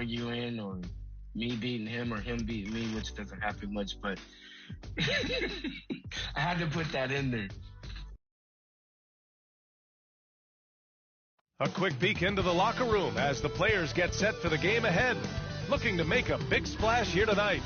arguing or me beating him or him beating me, which doesn't happen much, but I had to put that in there. A quick peek into the locker room as the players get set for the game ahead, looking to make a big splash here tonight.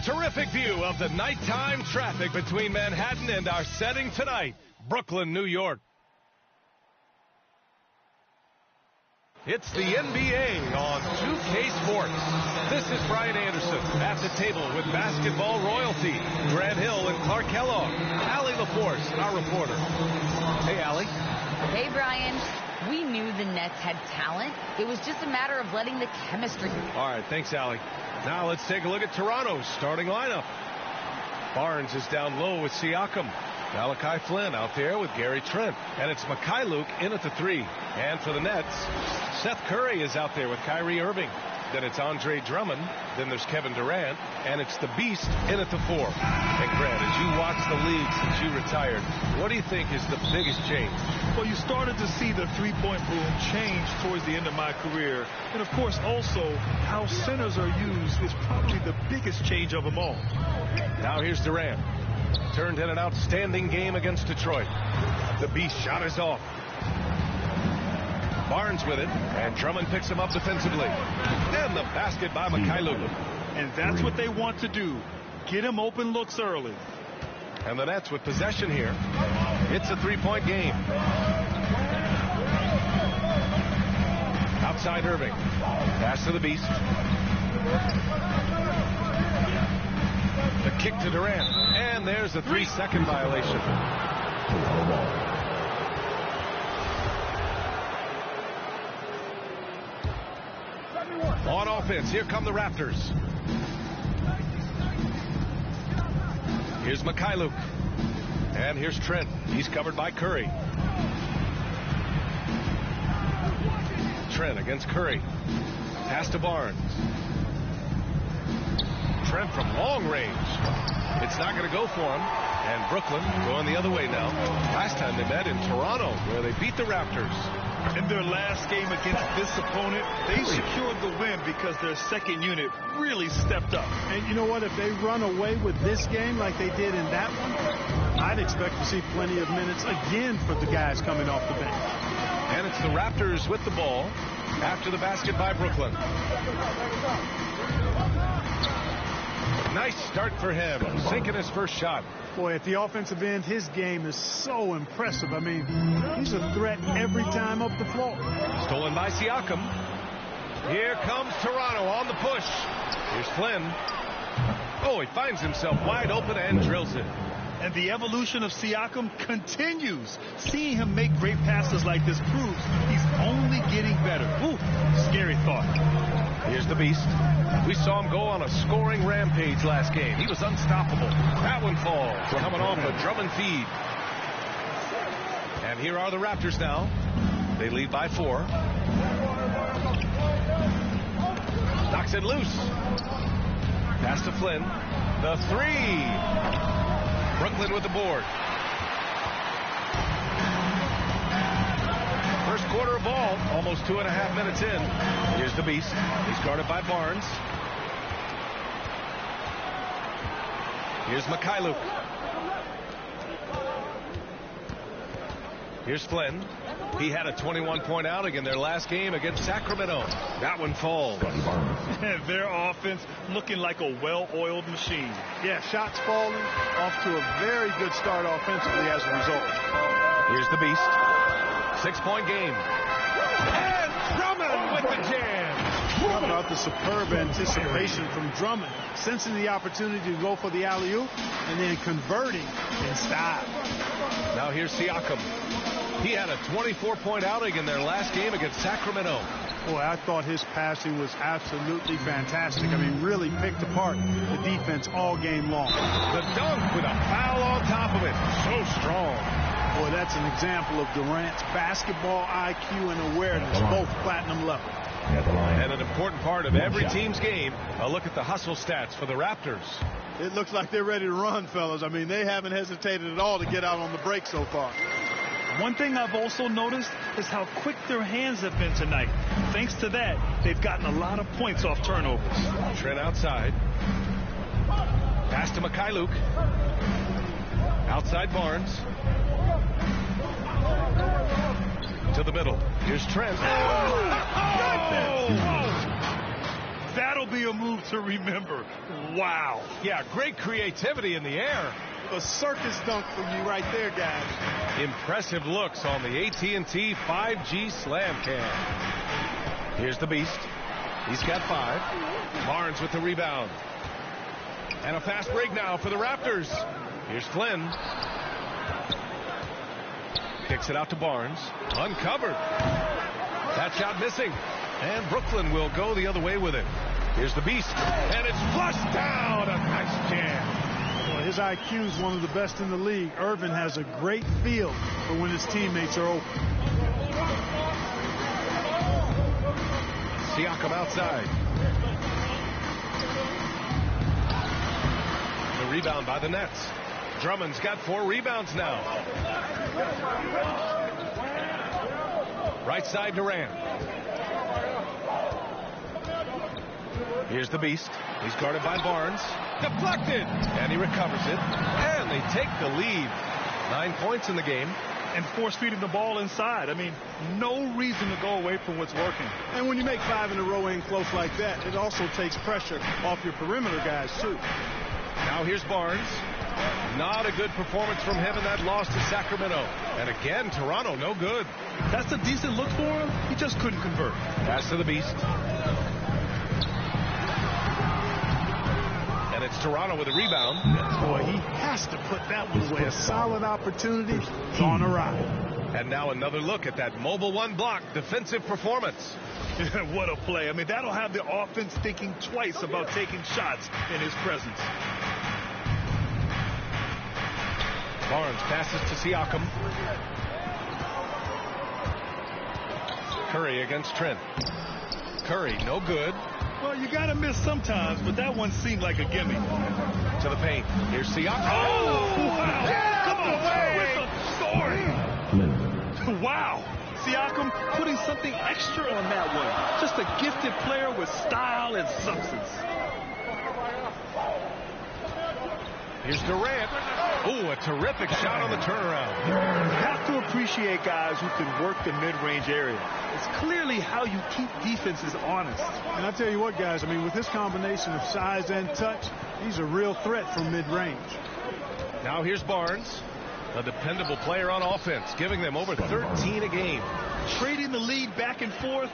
Terrific view of the nighttime traffic between Manhattan and our setting tonight, Brooklyn, New York. It's the NBA on 2K Sports. This is Brian Anderson at the table with basketball royalty, Grant Hill and Clark Kellogg. Allie LaForce, our reporter. Hey, Allie. Hey, Brian. We knew the Nets had talent. It was just a matter of letting the chemistry. All right, thanks, Allie. Now let's take a look at Toronto's starting lineup. Barnes is down low with Siakam. Malachi Flynn out there with Gary Trent. And it's Mikhailuk in at the 3. And for the Nets, Seth Curry is out there with Kyrie Irving. Then it's Andre Drummond. Then there's Kevin Durant. And it's the Beast in at the 4. And Grant, as you watch the league since you retired, what do you think is the biggest change? Well, you started to see the three-point boom change towards the end of my career. And, of course, also how centers are used is probably the biggest change of them all. Now here's Durant. Turned in an outstanding game against Detroit. The Beast shot is off. Barnes with it, and Drummond picks him up defensively. And the basket by Mikhailuk. And that's what they want to do. Get him open looks early. And the Nets with possession here. It's a three-point game. Outside Irving. Pass to the Beast. The kick to Durant. And there's a 3-second violation. On offense, here come the Raptors. Here's Mikhailuk. And here's Trent. He's covered by Curry. Trent against Curry. Pass to Barnes. Trent from long range. It's not going to go for him. And Brooklyn going the other way now. Last time they met in Toronto, where they beat the Raptors. In their last game against this opponent, they secured the win because their second unit really stepped up. And you know what? If they run away with this game like they did in that one, I'd expect to see plenty of minutes again for the guys coming off the bench. And it's the Raptors with the ball after the basket by Brooklyn. Nice start for him, sinking his first shot. Boy, at the offensive end, his game is so impressive. I mean, he's a threat every time up the floor. Stolen by Siakam. Here comes Toronto on the push. Here's Flynn. Oh, he finds himself wide open and drills it. And the evolution of Siakam continues. Seeing him make great passes like this proves he's only getting better. Ooh, scary thought. Here's the Beast. We saw him go on a scoring rampage last game. He was unstoppable. That one falls. Coming off a Drummond feed. And here are the Raptors now. They lead by 4. Knocks it loose. Pass to Flynn. The 3. Brooklyn with the board. First quarter of ball, almost 2.5 minutes in. Here's the Beast. He's guarded by Barnes. Here's Mikhailuk. Here's Flynn. He had a 21-point outing in their last game against Sacramento. That one falls. Their offense looking like a well-oiled machine. Yeah, shots falling, off to a very good start offensively as a result. Here's the Beast. 6-point game. And Drummond with the jam. How about the superb anticipation from Drummond, sensing the opportunity to go for the alley-oop and then converting in style. Now here's Siakam. He had a 24-point outing in their last game against Sacramento. Boy, I thought his passing was absolutely fantastic. I mean, really picked apart the defense all game long. The dunk with a foul on top of it. So strong. Boy, that's an example of Durant's basketball IQ and awareness, both platinum level. at the line. And an important part of every team's game, a look at the hustle stats for the Raptors. It looks like they're ready to run, fellas. I mean, they haven't hesitated at all to get out on the break so far. One thing I've also noticed is how quick their hands have been tonight. Thanks to that, they've gotten a lot of points off turnovers. Trent outside. Pass to Mykhailiuk. Outside Barnes. To the middle. Here's Trent. That'll be a move to remember. Wow. Yeah, great creativity in the air. A circus dunk for you right there, guys. Impressive looks on the AT&T 5G Slam Cam. Here's the Beast. He's got 5. Barnes with the rebound. And a fast break now for the Raptors. Here's Flynn. Kicks it out to Barnes. Uncovered. That shot missing. And Brooklyn will go the other way with it. Here's the Beast. And it's flushed down. A nice jam. Well, his IQ is one of the best in the league. Irvin has a great feel for when his teammates are open. Siakam outside. The rebound by the Nets. Drummond's got 4 rebounds now. Right side Durant. Here's the Beast. He's guarded by Barnes. Deflected. And he recovers it. And they take the lead. 9 points in the game. And force feeding the ball inside. I mean, no reason to go away from what's working. And when you make 5 in a row in close like that, it also takes pressure off your perimeter guys, too. Now here's Barnes. Not a good performance from him in that loss to Sacramento. And again, Toronto, no good. That's a decent look for him. He just couldn't convert. Pass to the Beast. And it's Toronto with a rebound. Boy, he has to put that one away. A solid opportunity on a ride. And now another look at that mobile 1 block defensive performance. What a play. I mean, that'll have the offense thinking twice about taking shots in his presence. Barnes passes to Siakam. Curry against Trent. Curry, no good. Well, you got to miss sometimes, but that one seemed like a gimme. To the paint. Here's Siakam. Oh, wow. Yeah, come on, with the story. Wow. Siakam putting something extra on that one. Just a gifted player with style and substance. Here's Durant. Oh, a terrific shot on the turnaround. You have to appreciate guys who can work the mid-range area. It's clearly how you keep defenses honest. And I tell you what, guys, I mean, with this combination of size and touch, he's a real threat from mid-range. Now here's Barnes, a dependable player on offense, giving them over 13 a game. Trading the lead back and forth,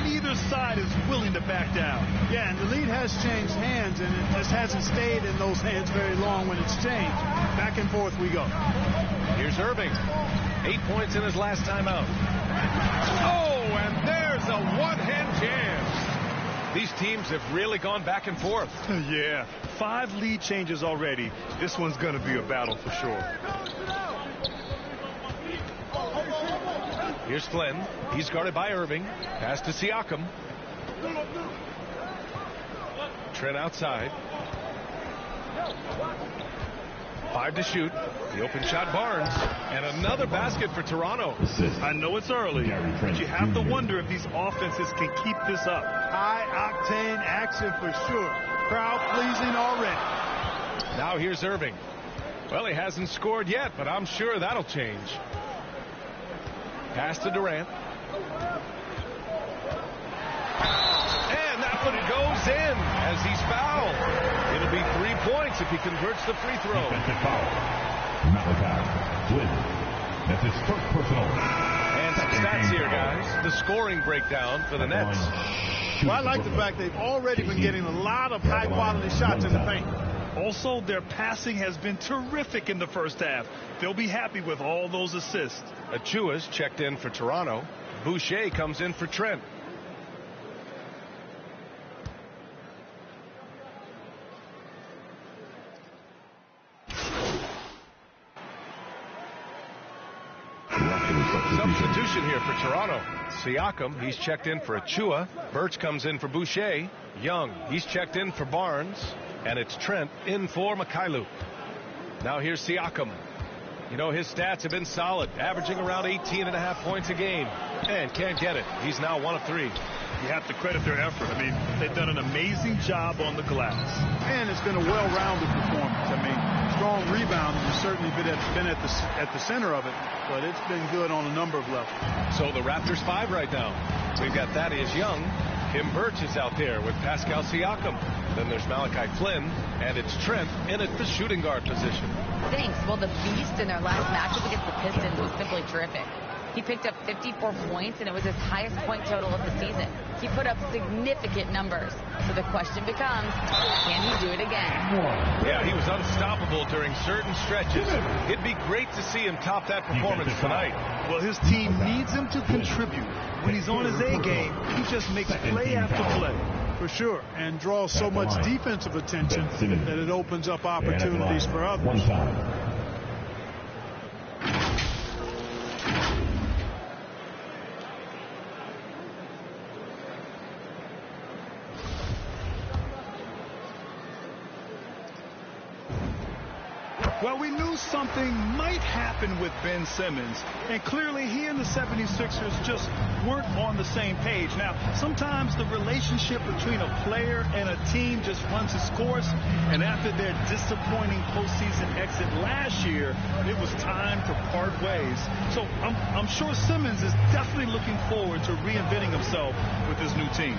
neither side is willing to back down. Yeah, and the lead has changed hands, and it just hasn't stayed in those hands very long when it's changed. Back and forth we go. Here's Irving. 8 points in his last time out. Oh, and there's a one-hand jam. These teams have really gone back and forth. Yeah, 5 lead changes already. This one's going to be a battle for sure. Here's Flynn. He's guarded by Irving. Pass to Siakam. Trent outside. 5 to shoot. The open shot, Barnes. And another basket for Toronto. I know it's early, but you have to wonder if these offenses can keep this up. High-octane action for sure. Crowd-pleasing already. Now here's Irving. Well, he hasn't scored yet, but I'm sure that'll change. Pass to Durant. And that one goes in as he's fouled. It'll be 3 points if he converts the free throw. Defensive foul. Malachi Flynn. That's his first personal. And some stats here, guys. The scoring breakdown for the Nets. Well, I like the fact they've already been getting a lot of high-quality shots in the paint. Also, their passing has been terrific in the first half. They'll be happy with all those assists. Achua's checked in for Toronto. Boucher comes in for Trent. Raptors Substitution here for Toronto. Siakam, he's checked in for Achua. Birch comes in for Boucher. Young, he's checked in for Barnes. And it's Trent in for Mikhailuk. Now here's Siakam. You know, his stats have been solid, averaging around 18.5 points a game. And can't get it. He's now 1 of 3. You have to credit their effort. I mean, they've done an amazing job on the glass. And it's been a well-rounded performance. I mean, strong rebounding has certainly been at the center of it, but it's been good on a number of levels. So the Raptors 5 right now. We've got Thaddeus Young. Tim Birch is out there with Pascal Siakam. Then there's Malachi Flynn, and it's Trent in at the shooting guard position. Thanks. Well, the Beast in their last matchup against the Pistons was simply terrific. He picked up 54 points, and it was his highest point total of the season. He put up significant numbers. So the question becomes, can he do it again? Yeah, he was unstoppable during certain stretches. It'd be great to see him top that performance tonight. Well, his team needs him to contribute. When he's on his A game, he just makes play after play. For sure, and draws so much defensive attention that it opens up opportunities for others. One time. Well, we knew something might happen with Ben Simmons, and clearly he and the 76ers just weren't on the same page. Now, sometimes the relationship between a player and a team just runs its course, and after their disappointing postseason exit last year, it was time to part ways. So I'm sure Simmons is definitely looking forward to reinventing himself with his new team.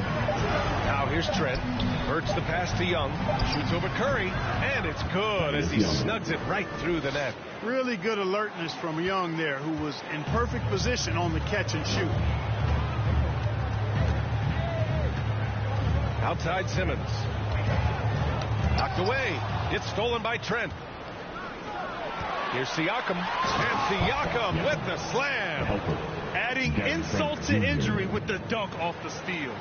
Now here's Trent. Birch the pass to Young. Shoots over Curry, and it's good as he snugs it right through the net. Really good alertness from Young there, who was in perfect position on the catch and shoot. Outside Simmons. Knocked away. It's stolen by Trent. Here's Siakam. And Siakam with the slam. Adding insult to injury with the dunk off the steal.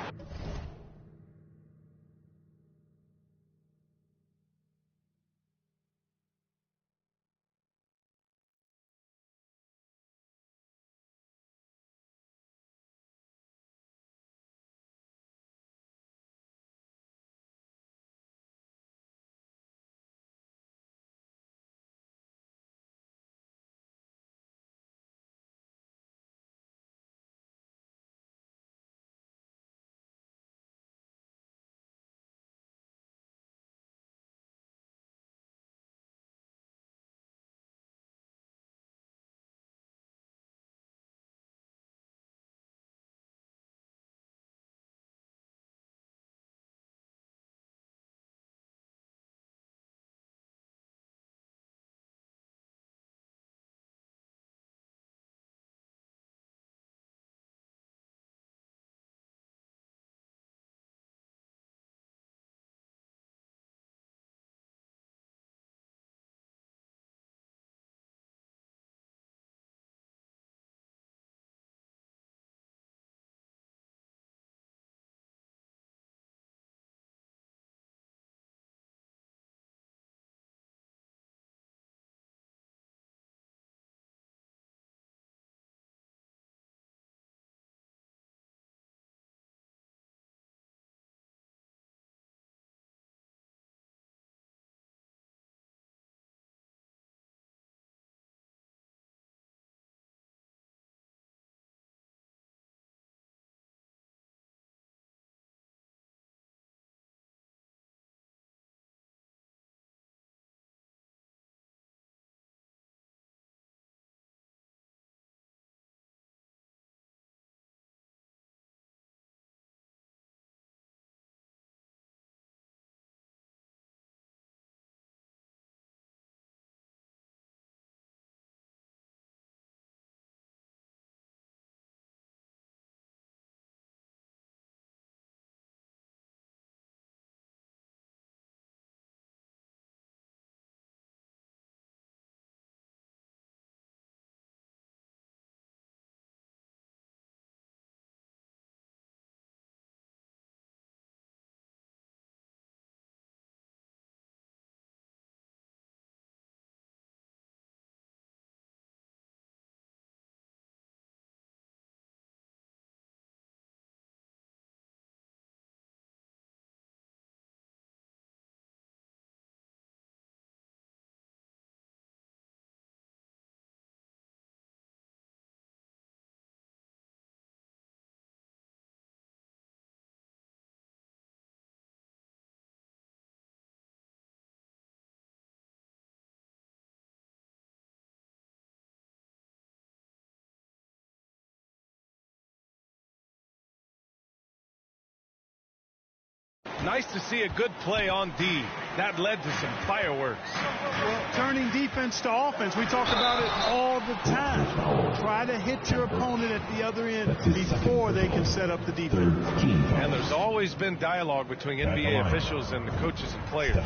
Nice to see a good play on D. That led to some fireworks. Well, turning defense to offense, we talk about it all the time. Try to hit your opponent at the other end before they can set up the defense. And there's always been dialogue between NBA officials and the coaches and players.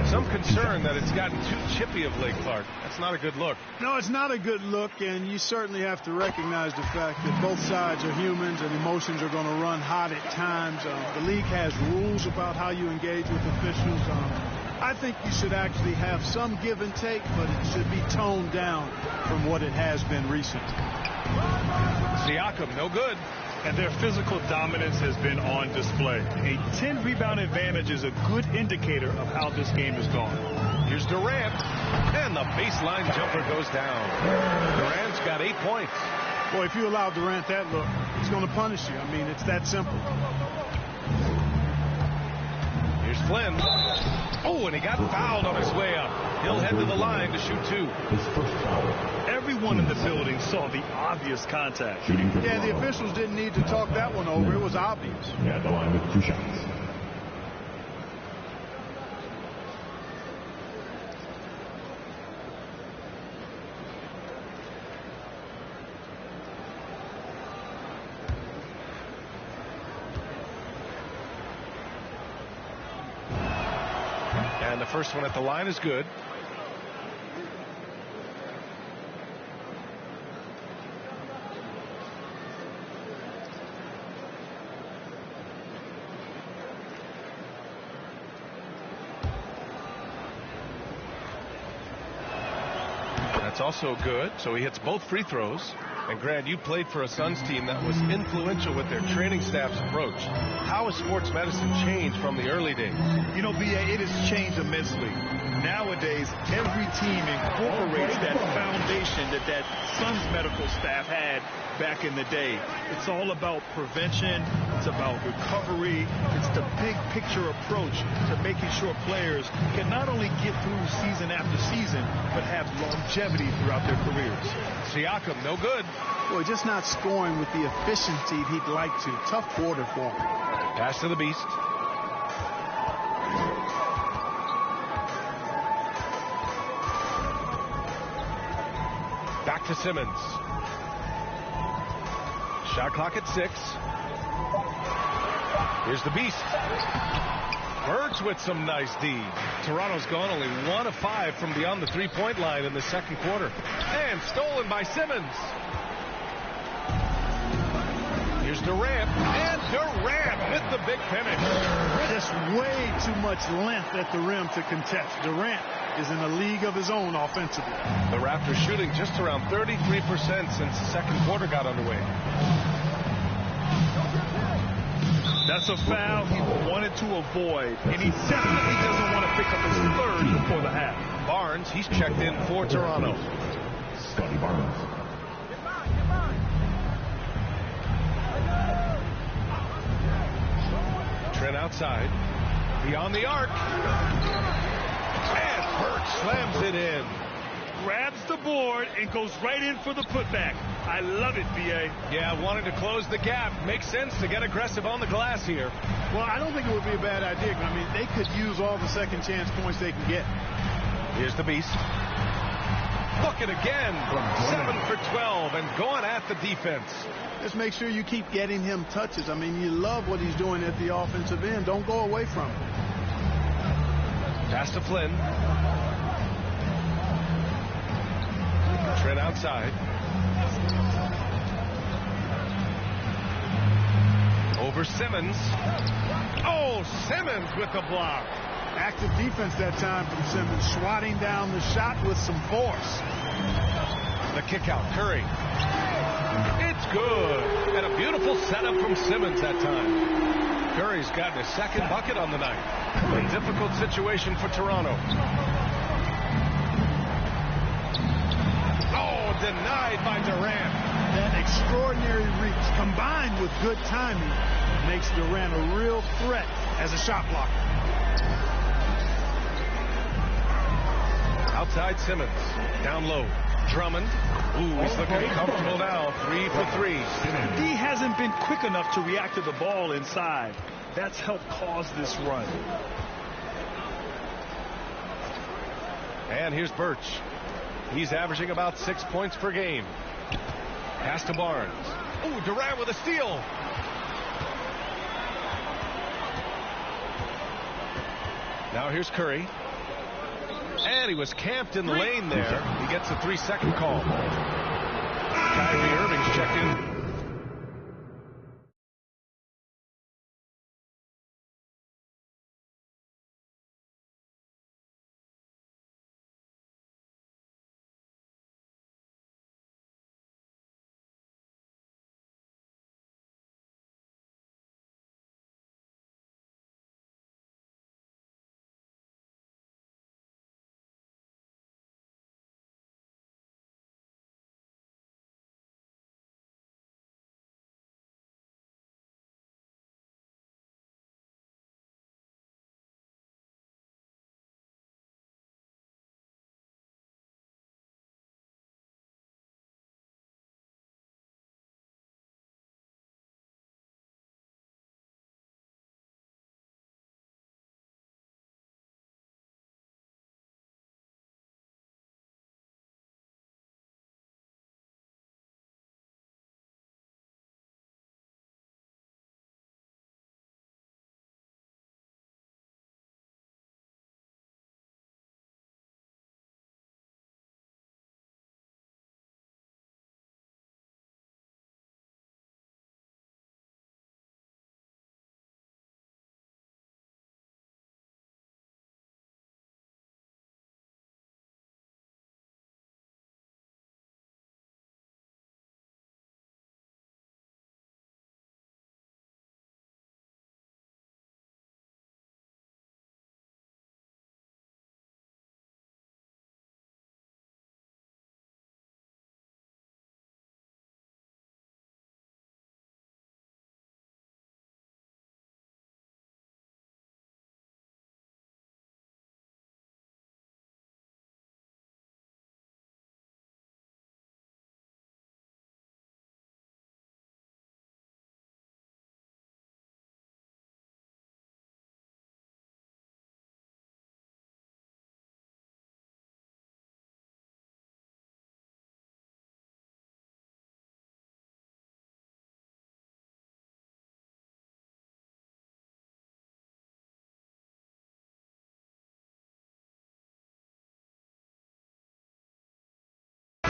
Some concern that it's gotten too chippy of late, Clark. That's not a good look. No, it's not a good look, and you certainly have to recognize the fact that both sides are humans and emotions are going to run hot at times. The league has rules about how you engage with officials. I think you should actually have some give and take, but it should be toned down from what it has been recently. Siakam, no good. And their physical dominance has been on display. A 10-rebound advantage is a good indicator of how this game has gone. Here's Durant, and the baseline jumper goes down. Durant's got 8 points. Boy, if you allow Durant that look, he's going to punish you. I mean, it's that simple. Here's Flynn. Oh, and he got fouled on his way up. He'll head to the line to shoot 2. Everyone in the building saw the obvious contact. Yeah, the officials didn't need to talk that one over. It was obvious. Yeah, the line with 2 shots. And the first one at the line is good. That's also good. So he hits both free throws. And Grant, you played for a Suns team that was influential with their training staff's approach. How has sports medicine changed from the early days? You know, B.A., it has changed immensely. Nowadays, every team incorporates that foundation that Suns medical staff had back in the day. It's all about prevention. It's about recovery. It's the big picture approach to making sure players can not only get through season after season, but have longevity throughout their careers. Siakam, no good. Boy, just not scoring with the efficiency he'd like to. Tough quarter for him. Pass to the Beast. Back to Simmons. Shot clock at 6. Here's the Beast. Birds with some nice D. Toronto's gone only 1 of 5 from beyond the 3-point line in the second quarter. And stolen by Simmons. Here's Durant. And Durant with the big finish. Just way too much length at the rim to contest. Durant is in a league of his own offensively. The Raptors shooting just around 33% since the second quarter got underway. That's a foul he wanted to avoid, and he definitely doesn't want to pick up his third before the half. Barnes, he's checked in for Toronto. Scotty Barnes. Trent outside. Beyond the arc. And Burke slams it in. Grabs the board and goes right in for the putback. I love it, B.A. Yeah, wanting to close the gap. Makes sense to get aggressive on the glass here. Well, I don't think it would be a bad idea. I mean, they could use all the second chance points they can get. Here's the Beast. Bucket again. 7 for 12 and going at the defense. Just make sure you keep getting him touches. I mean, you love what he's doing at the offensive end. Don't go away from him. Pass to Flynn. Trent outside. Over Simmons. Oh, Simmons with the block. Active defense that time from Simmons, swatting down the shot with some force. The kick out, Curry. It's good. And a beautiful setup from Simmons that time. Curry's gotten his second bucket on the night. A difficult situation for Toronto. Oh, denied by Durant. That extraordinary reach combined with good timing makes Durant a real threat as a shot blocker. Outside Simmons. Down low. Drummond. Ooh, he's looking comfortable now. 3 for 3. D hasn't been quick enough to react to the ball inside. That's helped cause this run. And here's Birch. He's averaging about 6 points per game. Pass to Barnes. Ooh, Durant with a steal. Now here's Curry. And he was camped in the lane there. He gets a 3-second call. Kyrie Irving's checked in.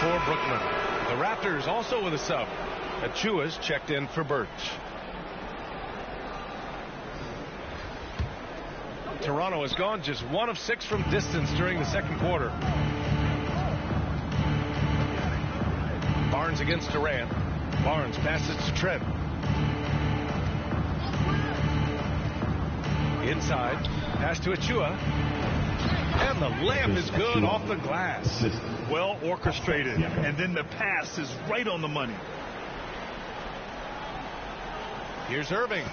For Brooklyn. The Raptors also with a sub. Achua's checked in for Birch. Toronto has gone just 1 of 6 from distance during the second quarter. Barnes against Durant. Barnes passes to Trent. Inside. Pass to Achua. And the layup is good off the glass. Well orchestrated. And then the pass is right on the money. Here's Irving.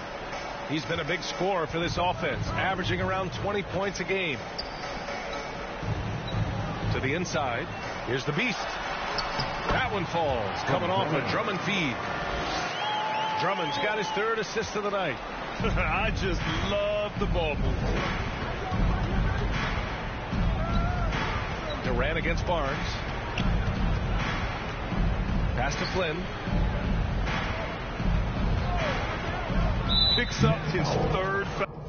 He's been a big scorer for this offense, averaging around 20 points a game. To the inside. Here's the Beast. That one falls. Coming off a Drummond feed. Drummond's got his 3rd assist of the night. I just love the ball movement. Durant against Barnes. Pass to Flynn. Picks up his 3rd foul.